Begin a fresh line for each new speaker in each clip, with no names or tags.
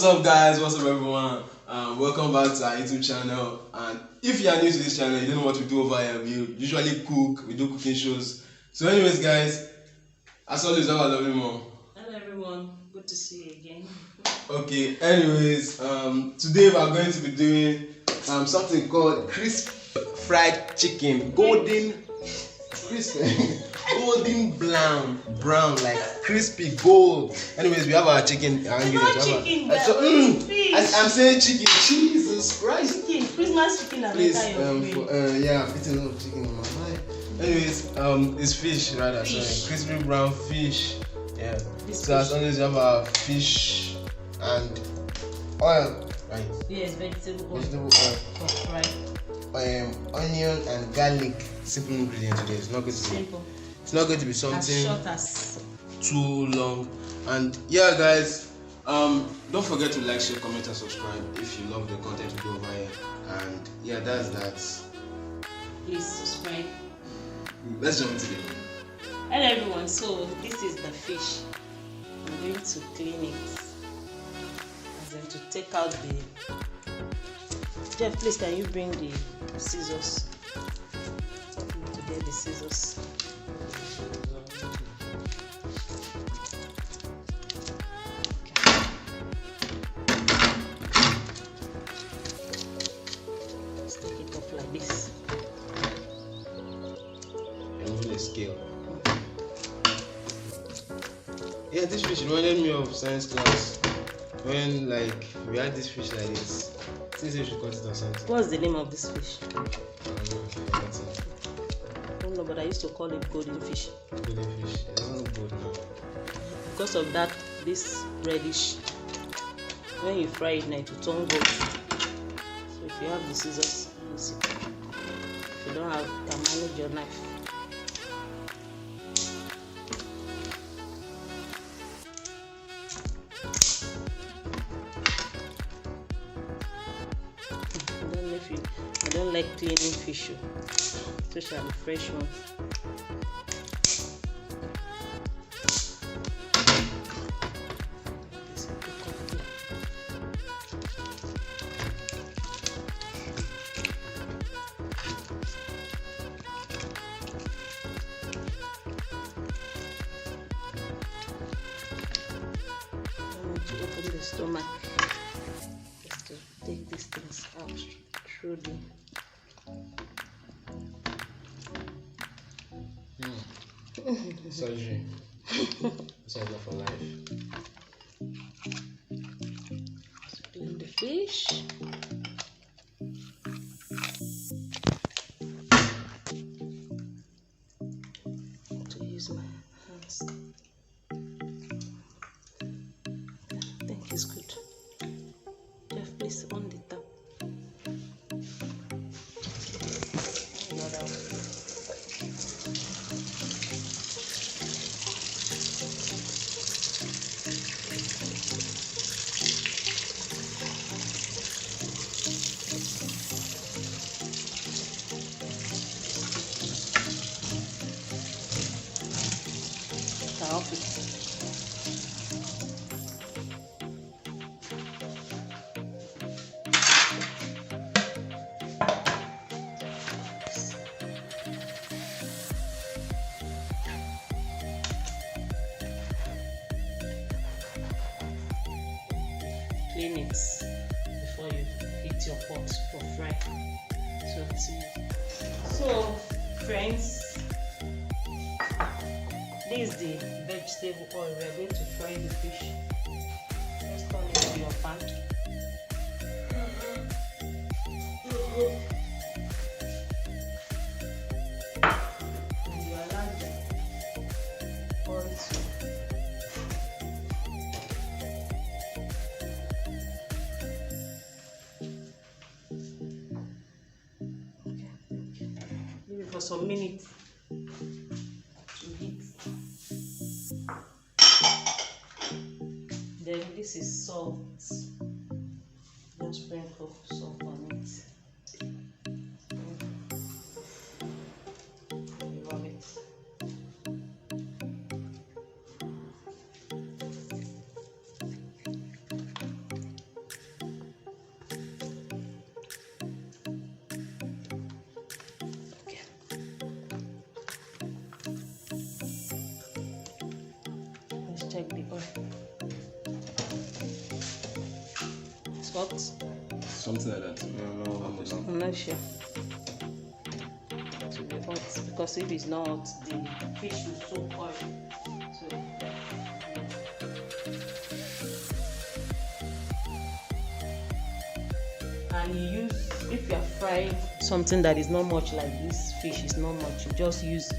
up, guys? What's up, everyone? Welcome back to our YouTube channel. And if you are new to this channel, you don't know what we do over here. We usually cook, we do cooking shows. So anyways, guys, as always, have a lovely mom.
Hello everyone, good to see you again.
Okay, anyways, today we are going to be doing something called crisp fried chicken. Golden brown, like crispy gold. Anyways, we have our chicken.
Chicken,
I'm saying chicken. Jesus Christ.
Chicken, Christmas chicken.
Please, I'm eating a lot of chicken on my mind. Anyways, it's fish rather. Sorry, crispy brown fish. Yeah. So as always, we have our fish and oil, right?
Yes, vegetable oil. For fry.
Onion and garlic. Simple ingredient today. It's not going to be simple. It's not going to be something
as short as
too long. And yeah, guys, don't forget to like, share, comment, and subscribe if you love the content we do over here. And yeah, that's that.
Please subscribe.
Let's jump into the video.
Hello everyone. So this is the fish. I'm going to clean it. I'm going to take out the. Jeff, please can you bring the scissors? To get the scissors. Let's take it off like this.
Removing the scale. Yeah, this fish reminded me of science class when like we had this fish like this. Since you should cut it or something.
What's the name of this fish?
I
don't know, but I used to call it golden fish.
Golden fish. It doesn't look good now.
Because of that, this reddish. When you fry it now, it will turn gold. So if you have the scissors, use it. If you don't have, you can manage your knife. I don't like cleaning fish, especially fresh ones. I want to open the stomach just to take these things out through the
surgery. Surgery for life.
Clean the fish. To use my hands. I think it's good. Jeff, please on the tap. Another one. Clean it before you heat your pot for fry. So friends, this is the vegetable oil. We are going to fry the fish. Just turn it to your pan. And you allow the oil to for some minutes to heat. Then this is salt. Just sprinkle salt on it. Rub it. check the oil. It's hot.
Something like that. No.
I'm not sure. It will be hot because if it's not hot, the fish will soak oil. So. And you use, if you are frying something that is not much like this fish is not much, you just use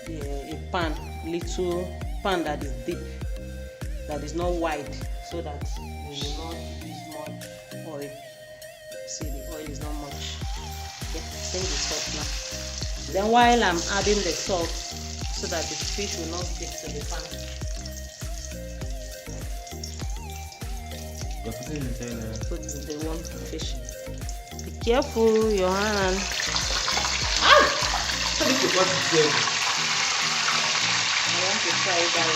a pan, little pan that is deep, that is not wide, so that you will not use much oil. See, the oil is not much. Okay, I think it's hot now. Then while I'm adding the salt, so that the fish will not stick to the pan. Put the one fish. Be careful, your hand. Ah! I want to try it that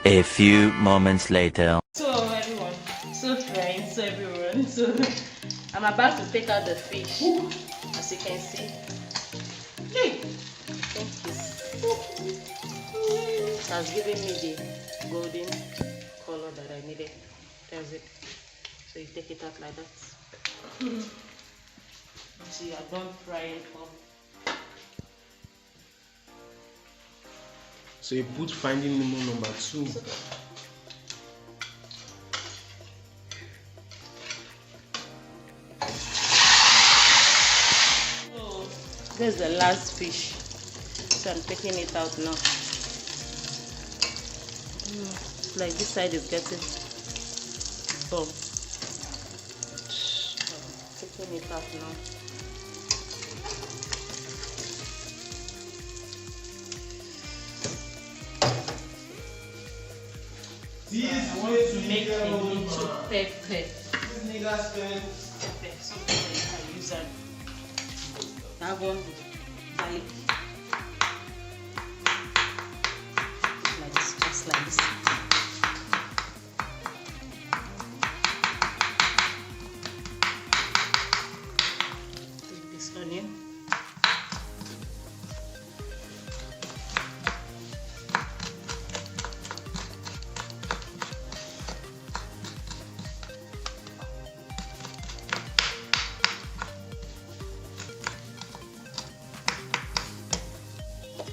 way.
A few moments later.
So everyone, so friends, so everyone, so I'm about to take out the fish. As you can see. Hey! It has given me the golden color that I needed. That's it. So you take it out like that. So you are done frying up.
So you put Finding Nemo number 2.
So this is the last fish. So I'm taking it out now. Like this side is getting done. Taking it out now. I want to make a little pepper. Pepper, something that you can use that. That one, garlic. Like this, just like this. Take this onion.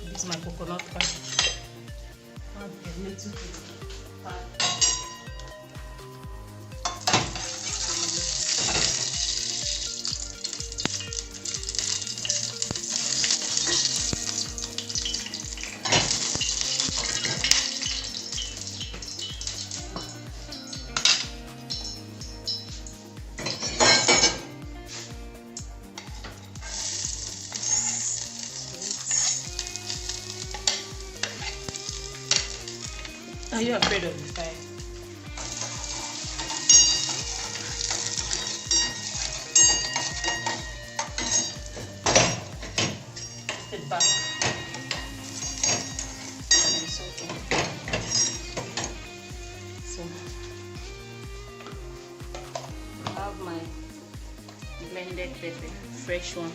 This is my coconut pan. Add a little bit of pan. Are you afraid of the fire? Sit back. It's okay. So I have my blended pepper, fresh one.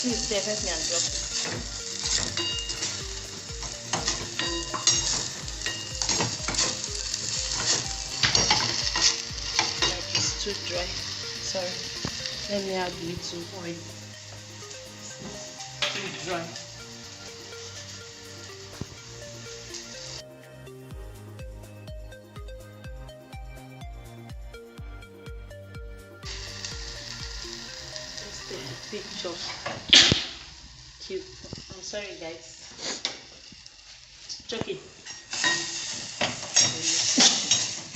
Please, Dave, help me and drop it. Like it's too dry. Sorry. Let me add little oil. Too dry. Let's take a picture. Cute. I'm sorry, guys. Chucky.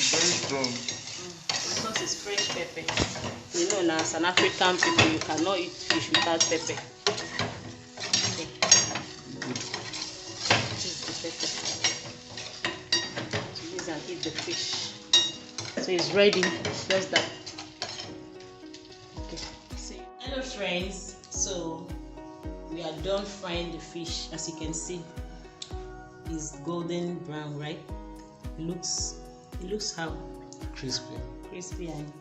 Very strong.
Because it's fresh pepper. You know, now as an African people, you cannot eat fish without pepper. Okay. This is the pepper. So use and eat the fish. So it's ready. Just that. Okay. See. Hello, friends. So we are done frying the fish. As you can see, it's golden brown, right? It looks how crispy and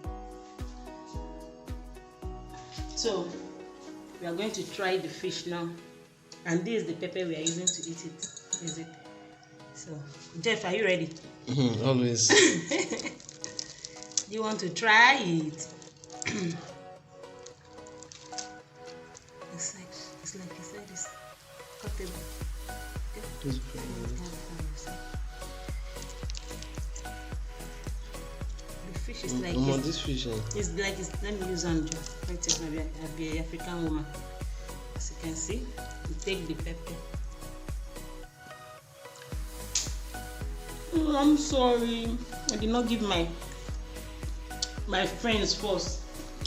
so we are going to try the fish now, and this is the pepper we are using to eat it. Is it? So Jeff, are you ready?
Always.
You want to try it? It's like this. Comfortable.
It's
the fish is like
this fish.
it's like let me use on just right here. I'll be an African woman. As you can see, you take the pepper. Oh, I'm sorry, I did not give my friends first.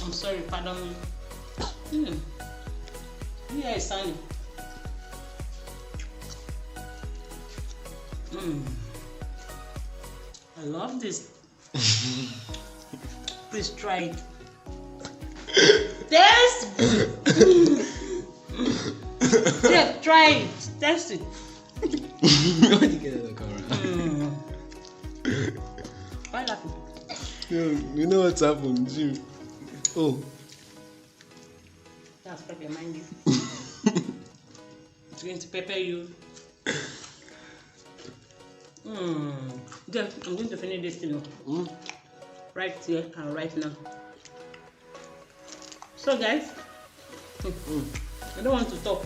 I'm sorry, pardon me. Yeah, it's sunny. I love this. Please try it. Taste. Yeah, try it. Taste it.
Why did you get the camera?
Why laughing?
You know what's happened, Jim? Oh.
That's pepper, mind you. It's going to pepper you. Then I'm going to finish this thing right here and right now. So guys, I don't want to talk.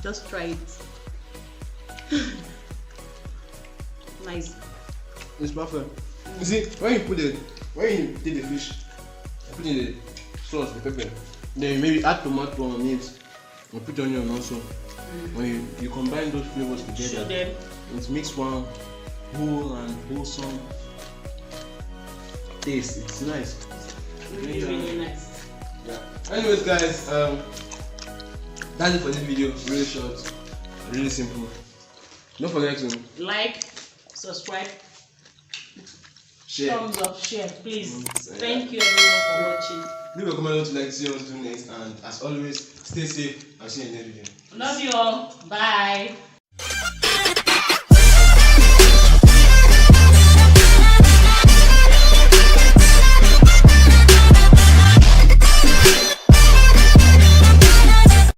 Just try it. Nice.
It's perfect. You see, when you take the fish, you put in the sauce, the pepper, then you maybe add tomato on it, and put onion also. When you combine those flavors together, it makes one whole and wholesome taste. It's nice.
Really nice.
Yeah. Anyways, guys, that's it for this video. Really short, really simple. Don't forget to
like, subscribe,
share.
thumbs up, share, please. Thank you everyone for watching.
Leave a comment what you like to see us do next, and as always, stay safe and see you in the next video.
Love you all. Bye.